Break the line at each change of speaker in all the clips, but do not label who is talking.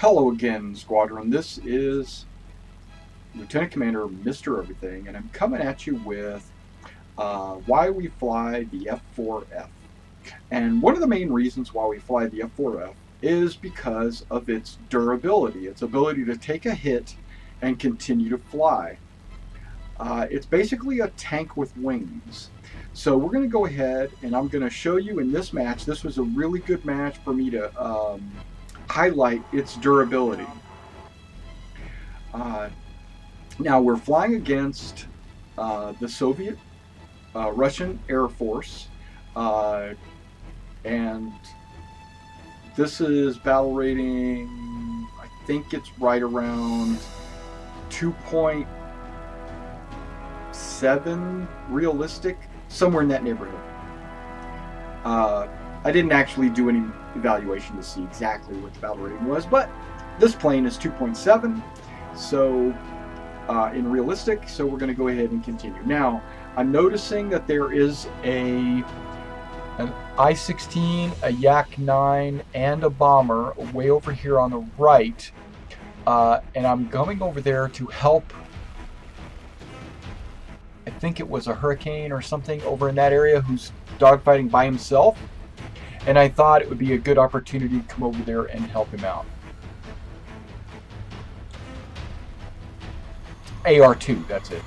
Hello again, Squadron. This is Lieutenant Commander Mr. Everything, and I'm coming at you with why we fly the F4F. And one of the main reasons why we fly the F4F is because of its durability, its ability to take a hit and continue to fly. It's basically a tank with wings. So we're going to go ahead and I'm going to show you in this match. This was a really good match for me to highlight its durability. Now we're flying against the Soviet Russian Air Force, and this is battle rating, I think it's right around 2.7 realistic, somewhere in that neighborhood. I didn't actually do any evaluation to see exactly what the battle rating was, but this plane is 2.7, so in realistic, so we're going to go ahead and continue. Now, I'm noticing that there is an I-16, a Yak-9, and a bomber way over here on the right, and I'm going over there to help. I think it was a Hurricane or something over in that area who's dogfighting by himself, and I thought it would be a good opportunity to come over there and help him out. AR2, that's it.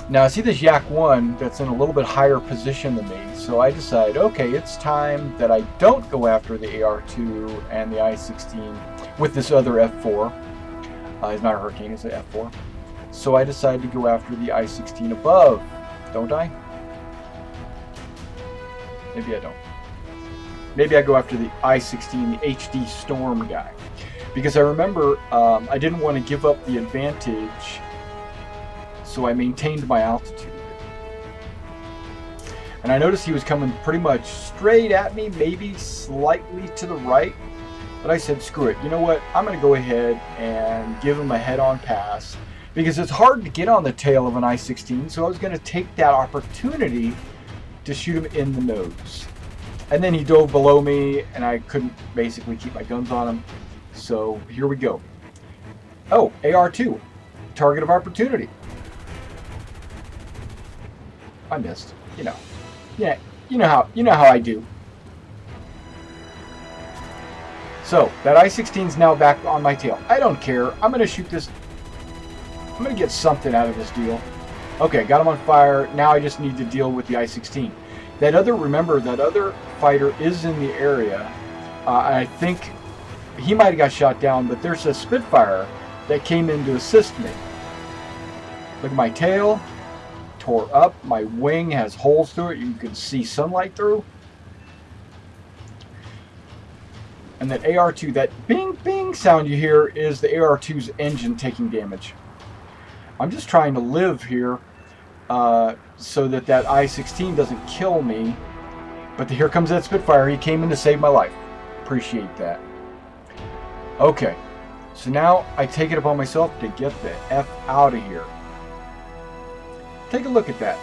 Now I see this Yak-1 that's in a little bit higher position than me, so I decide, okay, it's time that I don't go after the AR2 and the I-16 with this other F4. It's not a Hurricane, it's an F4. So I decide to go after the I-16 above, don't I? Maybe I don't. Maybe I go after the I-16, the HD Storm guy. Because I remember I didn't want to give up the advantage, so I maintained my altitude. And I noticed he was coming pretty much straight at me, maybe slightly to the right. But I said, screw it. You know what? I'm going to go ahead and give him a head-on pass. Because it's hard to get on the tail of an I-16, so I was going to take that opportunity to shoot him in the nose. And then he dove below me, and I couldn't basically keep my guns on him. So here we go. Oh, AR2, target of opportunity. I missed. You know. Yeah, you know how I do. So that I-16 is now back on my tail. I don't care. I'm gonna shoot this. I'm gonna get something out of this deal. Okay, got him on fire. Now I just need to deal with the I-16. Remember, that other fighter is in the area. I think he might have got shot down, but there's a Spitfire that came in to assist me. Look at my tail, tore up. My wing has holes through it. You can see sunlight through. And that AR2, that bing bing sound you hear is the AR2's engine taking damage. I'm just trying to live here so that I-16 doesn't kill me. But here comes that Spitfire. He came in to save my life. Appreciate that. Okay, so now I take it upon myself to get the F out of here. Take a look at that.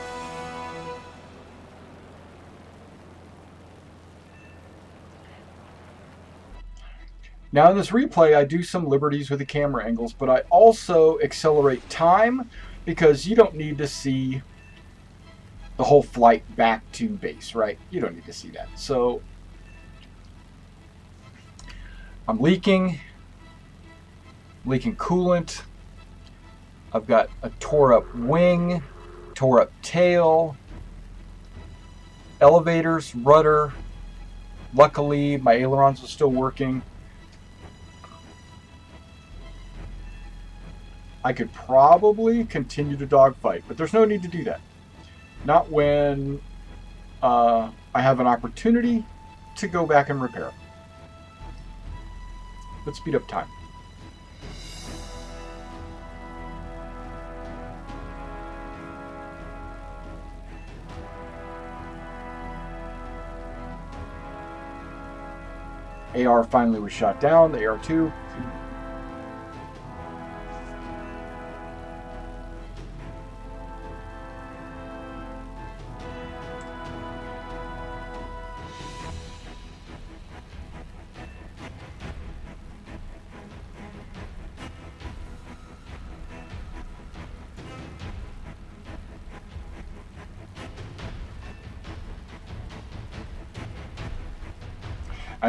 Now in this replay, I do some liberties with the camera angles, but I also accelerate time because you don't need to see the whole flight back to base, right? You don't need to see that. So I'm leaking coolant. I've got a tore up wing, tore up tail, elevators, rudder. Luckily, my ailerons are still working. I could probably continue to dogfight, but there's no need to do that. Not when I have an opportunity to go back and repair. Let's speed up time. AR finally was shot down, the AR2.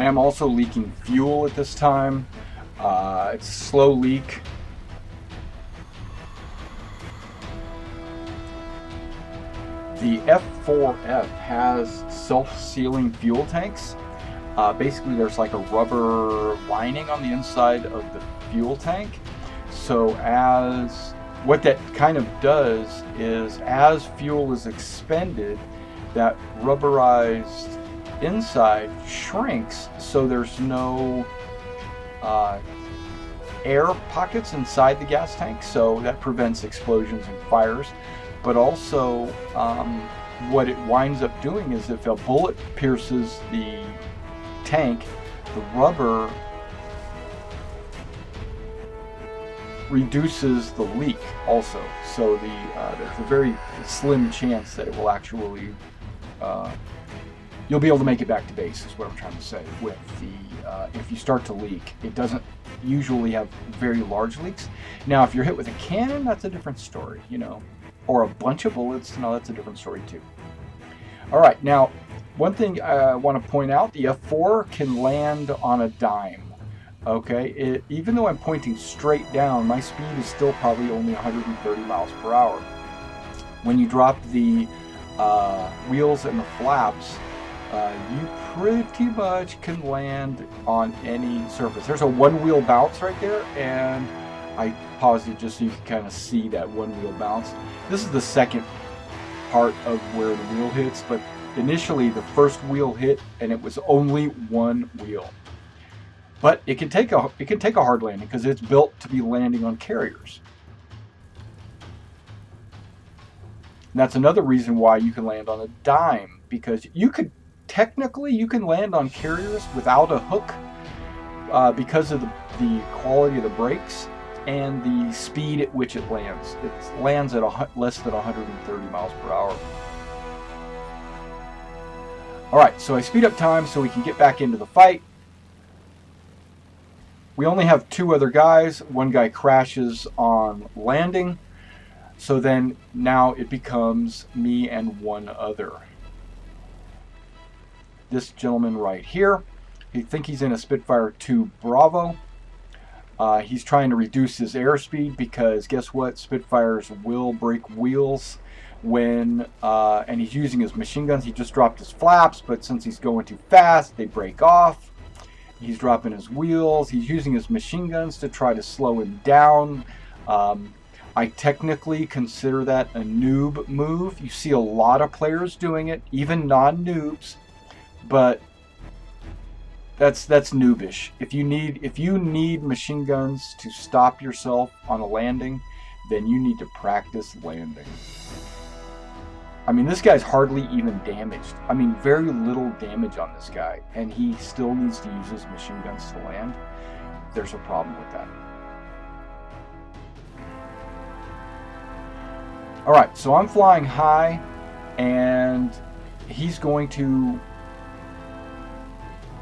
I am also leaking fuel at this time. It's a slow leak. The F4F has self-sealing fuel tanks. Basically, there's like a rubber lining on the inside of the fuel tank. So what that kind of does is, as fuel is expended, that rubberized inside shrinks, so there's no air pockets inside the gas tank, so that prevents explosions and fires. But also, what it winds up doing is, if a bullet pierces the tank, the rubber reduces the leak also. So there's a very slim chance that it will actually, you'll be able to make it back to base, is what I'm trying to say. With if you start to leak, it doesn't usually have very large leaks. Now, if you're hit with a cannon, that's a different story, you know, or a bunch of bullets. No, that's a different story too. All right, now, one thing I want to point out, the F4 can land on a dime. Okay, even though I'm pointing straight down, my speed is still probably only 130 miles per hour. When you drop the wheels and the flaps, you pretty much can land on any surface. There's a one-wheel bounce right there, and I paused it just so you can kind of see that one-wheel bounce. This is the second part of where the wheel hits, but initially the first wheel hit, and it was only one wheel. But it can take a hard landing because it's built to be landing on carriers. And that's another reason why you can land on a dime, because you can land on carriers without a hook because of the quality of the brakes and the speed at which it lands. It lands at less than 130 miles per hour. All right, so I speed up time so we can get back into the fight. We only have two other guys. One guy crashes on landing. So then now it becomes me and one other. This gentleman right here, I think he's in a Spitfire 2 Bravo. He's trying to reduce his airspeed because guess what? Spitfires will break wheels when, and he's using his machine guns. He just dropped his flaps, but since he's going too fast, they break off. He's dropping his wheels. He's using his machine guns to try to slow him down. I technically consider that a noob move. You see a lot of players doing it, even non-noobs, but that's noobish. If you need machine guns to stop yourself on a landing, then you need to practice landing. I mean, this guy's hardly even damaged. I mean, very little damage on this guy, and he still needs to use his machine guns to land. There's a problem with that. All right, so I'm flying high, and he's going to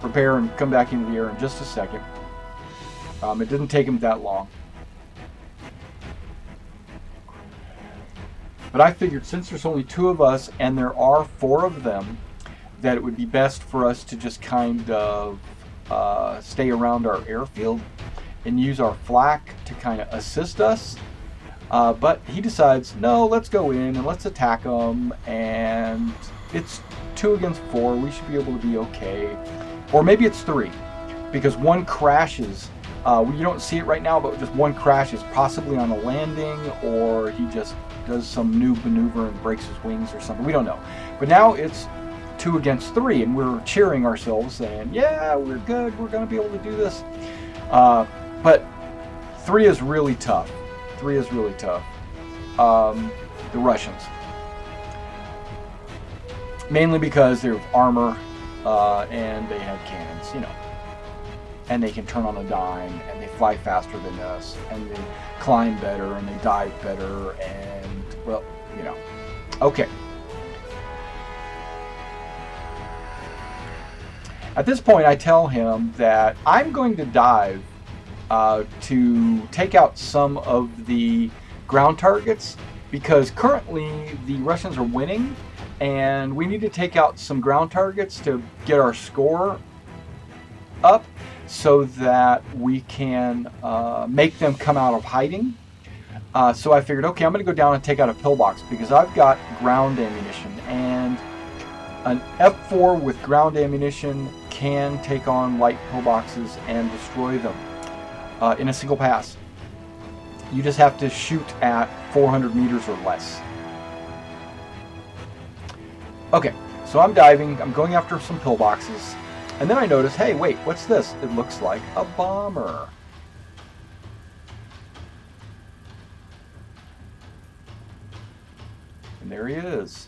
prepare and come back into the air in just a second. It didn't take him that long. But I figured, since there's only two of us and there are four of them, that it would be best for us to just kind of stay around our airfield and use our flak to kind of assist us. But he decides, no, let's go in and let's attack them. And it's 2 against 4. We should be able to be okay. Or maybe it's 3, because one crashes. You don't see it right now, but just one crashes, possibly on a landing, or he just does some new maneuver and breaks his wings or something. We don't know. But now it's 2 against 3, and we're cheering ourselves, saying, yeah, we're good. We're going to be able to do this. But 3 is really tough. 3 is really tough. The Russians. Mainly because they have armor and they have cannons, you know. And they can turn on a dime, and they fly faster than us, and they climb better, and they dive better, and, well, you know. Okay. At this point, I tell him that I'm going to dive to take out some of the ground targets, because currently the Russians are winning, and we need to take out some ground targets to get our score up so that we can make them come out of hiding. So I figured, okay, I'm going to go down and take out a pillbox because I've got ground ammunition, and an F4 with ground ammunition can take on light pillboxes and destroy them in a single pass. You just have to shoot at 400 meters or less. Okay, so I'm diving, I'm going after some pillboxes, and then I notice, hey, wait, what's this? It looks like a bomber. And there he is.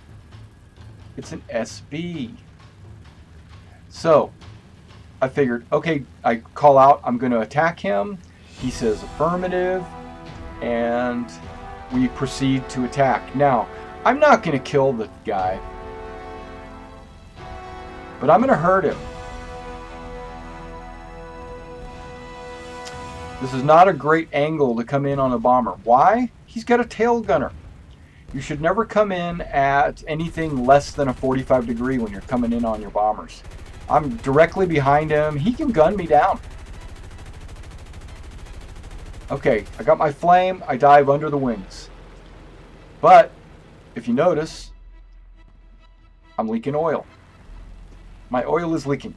It's an SB. So I figured, okay, I call out, I'm going to attack him. He says affirmative, and we proceed to attack. Now, I'm not going to kill the guy, but I'm going to hurt him. This is not a great angle to come in on a bomber. Why? He's got a tail gunner. You should never come in at anything less than a 45 degree when you're coming in on your bombers. I'm directly behind him. He can gun me down. Okay, I got my flame. I dive under the wings. But, if you notice, I'm leaking oil. My oil is leaking.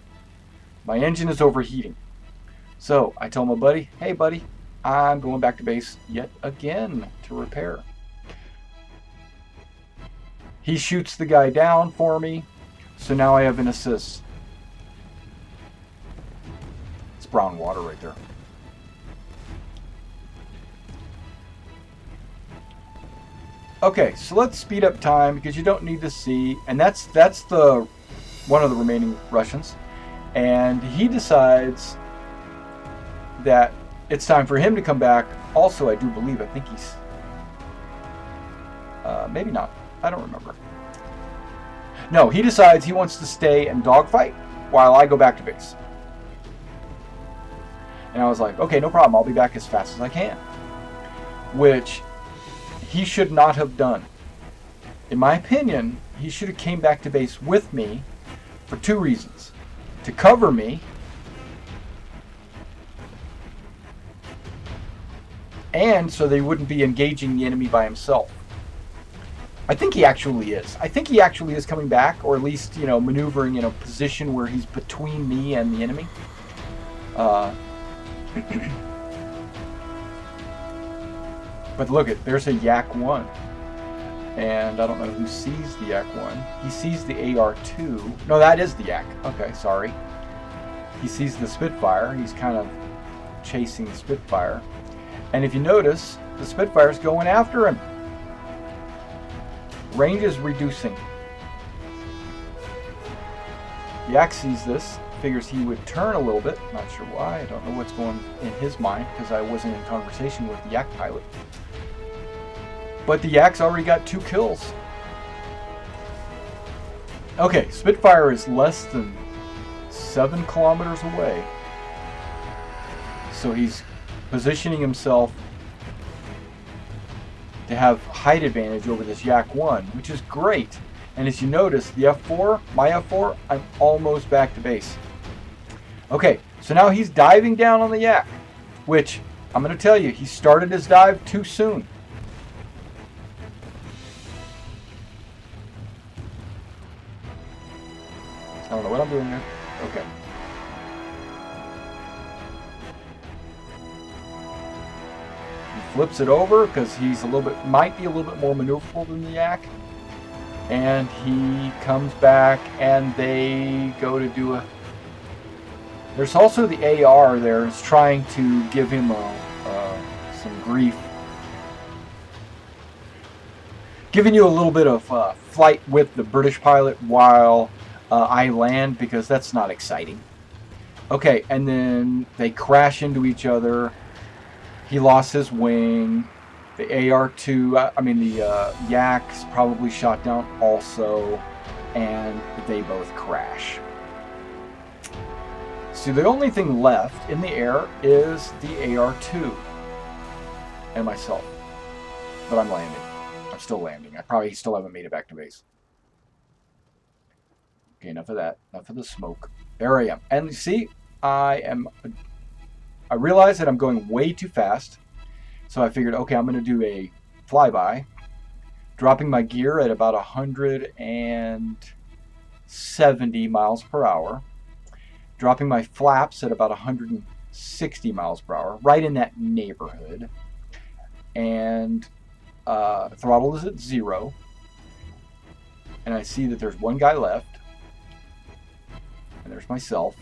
My engine is overheating. So, I tell my buddy, hey buddy, I'm going back to base yet again to repair. He shoots the guy down for me, so now I have an assist. It's brown water right there. Okay, so let's speed up time because you don't need to see, and that's the one of the remaining Russians, and he decides that it's time for him to come back. Also, I do believe, I think he's maybe not. I don't remember. No, he decides he wants to stay and dogfight while I go back to base. And I was like, okay, no problem. I'll be back as fast as I can. Which he should not have done. In my opinion, he should have came back to base with me for two reasons. To cover me, and so they wouldn't be engaging the enemy by himself. I think he actually is. I think he actually is coming back, or at least, you know, maneuvering in a position where he's between me and the enemy. But look, there's a Yak 1. And I don't know who sees the Yak 1. He sees the AR-2. No, that is the Yak. Okay, sorry. He sees the Spitfire. He's kind of chasing the Spitfire. And if you notice, the Spitfire's going after him. Range is reducing. Yak sees this, figures he would turn a little bit. Not sure why. I don't know what's going in his mind because I wasn't in conversation with the Yak pilot. But the Yak's already got 2 kills. Okay, Spitfire is less than 7 kilometers away. So he's positioning himself to have height advantage over this Yak 1, which is great. And as you notice, the F4, my F4, I'm almost back to base. Okay, so now he's diving down on the Yak, which I'm going to tell you, he started his dive too soon. I don't know what I'm doing there. Okay. Flips it over because he's might be a little bit more maneuverable than the Yak, and he comes back and they go to do a. There's also the AR there is trying to give him some grief, giving you a little bit of flight with the British pilot while I land because that's not exciting. Okay, and then they crash into each other. He lost his wing. The AR-2, the Yak's probably shot down also, and they both crash. So the only thing left in the air is the AR-2 and myself. But I'm landing. I'm still landing. I probably still haven't made it back to base. Okay, enough of that. Enough of the smoke. There I am. And you see, I realize that I'm going way too fast. So I figured, okay, I'm going to do a flyby, dropping my gear at about 170 miles per hour, dropping my flaps at about 160 miles per hour, right in that neighborhood, and throttle is at 0, and I see that there's one guy left, and there's myself,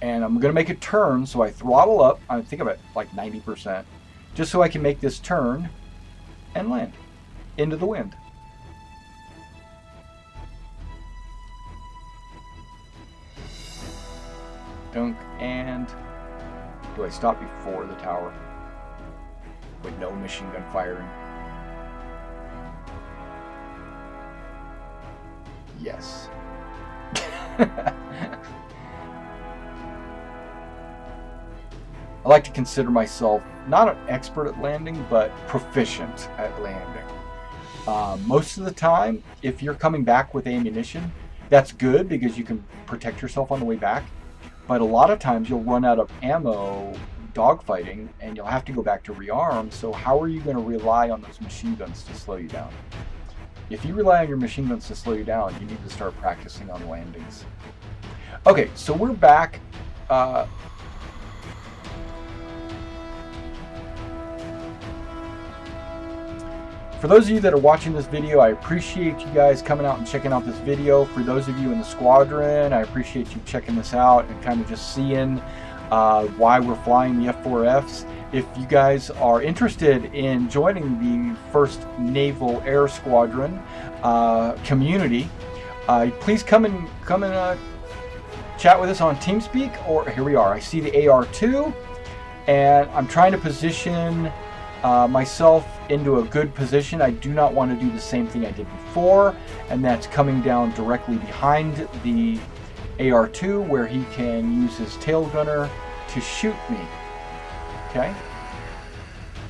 and I'm going to make a turn, so I throttle up. I think I'm at like 90%, just so I can make this turn and land into the wind. Dunk, and do I stop before the tower with no machine gun firing? Yes. I like to consider myself not an expert at landing, but proficient at landing. Most of the time, if you're coming back with ammunition, that's good because you can protect yourself on the way back. But a lot of times you'll run out of ammo dogfighting and you'll have to go back to rearm. So how are you going to rely on those machine guns to slow you down? If you rely on your machine guns to slow you down, you need to start practicing on landings. Okay, so we're back. For those of you that are watching this video, I appreciate you guys coming out and checking out this video. For those of you in the squadron, I appreciate you checking this out and kind of just seeing why we're flying the F4Fs. If you guys are interested in joining the 1st Naval Air Squadron community, please come and chat with us on TeamSpeak, or here we are. I see the AR2, and I'm trying to position myself into a good position. I do not want to do the same thing I did before, and that's coming down directly behind the AR2 where he can use his tail gunner to shoot me. Okay?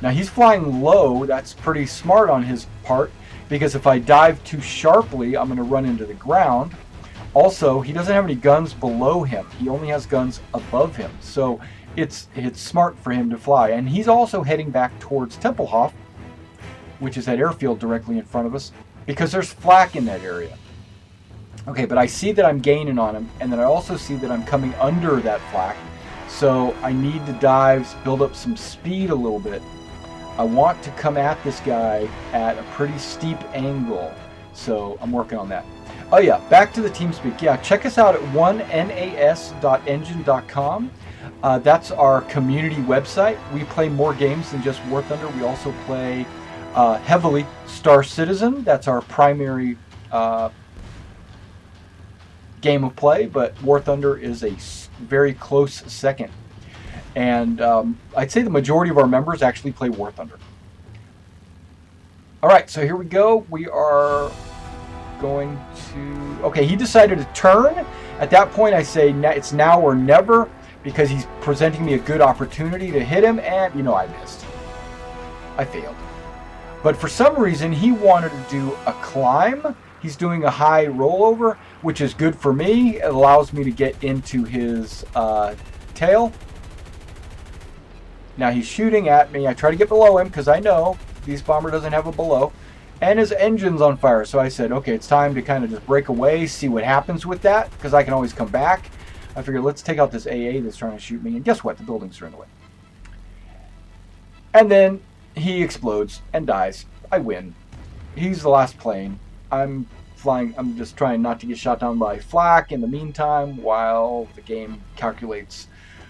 Now he's flying low. That's pretty smart on his part, because if I dive too sharply, I'm going to run into the ground. Also, he doesn't have any guns below him. He only has guns above him. So it's smart for him to fly. And he's also heading back towards Tempelhof, which is that airfield directly in front of us, because there's flak in that area. Okay, but I see that I'm gaining on him, and then I also see that I'm coming under that flak. So I need to dive, build up some speed a little bit. I want to come at this guy at a pretty steep angle. So I'm working on that. Oh yeah, back to the TeamSpeak. Yeah, check us out at onenas.engine.com. That's our community website. We play more games than just War Thunder. We also play heavily Star Citizen. That's our primary game of play, but War Thunder is a very close second. And I'd say the majority of our members actually play War Thunder. All right, so here we go. We are going to... Okay, he decided to turn. At that point, I say it's now or never, because he's presenting me a good opportunity to hit him, and, you know, I missed. I failed. But for some reason, he wanted to do a climb. He's doing a high rollover, which is good for me. It allows me to get into his tail. Now he's shooting at me. I try to get below him because I know this bomber doesn't have a below. And his engine's on fire. So I said, okay, it's time to kind of just break away, see what happens with that, because I can always come back. I figured, let's take out this AA that's trying to shoot me. And guess what? The buildings are in the way. And then he explodes and dies. I win. He's the last plane. I'm flying. I'm just trying not to get shot down by flak in the meantime while the game calculates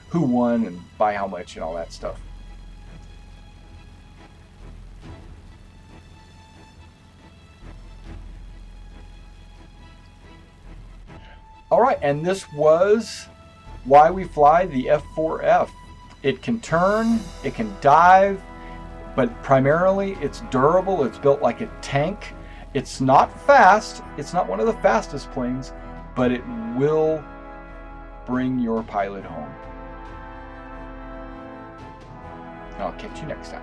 who won and by how much and all that stuff. All right, and this was why we fly the F4F. It can turn, it can dive, but primarily it's durable. It's built like a tank. It's not fast. It's not one of the fastest planes, but it will bring your pilot home. I'll catch you next time.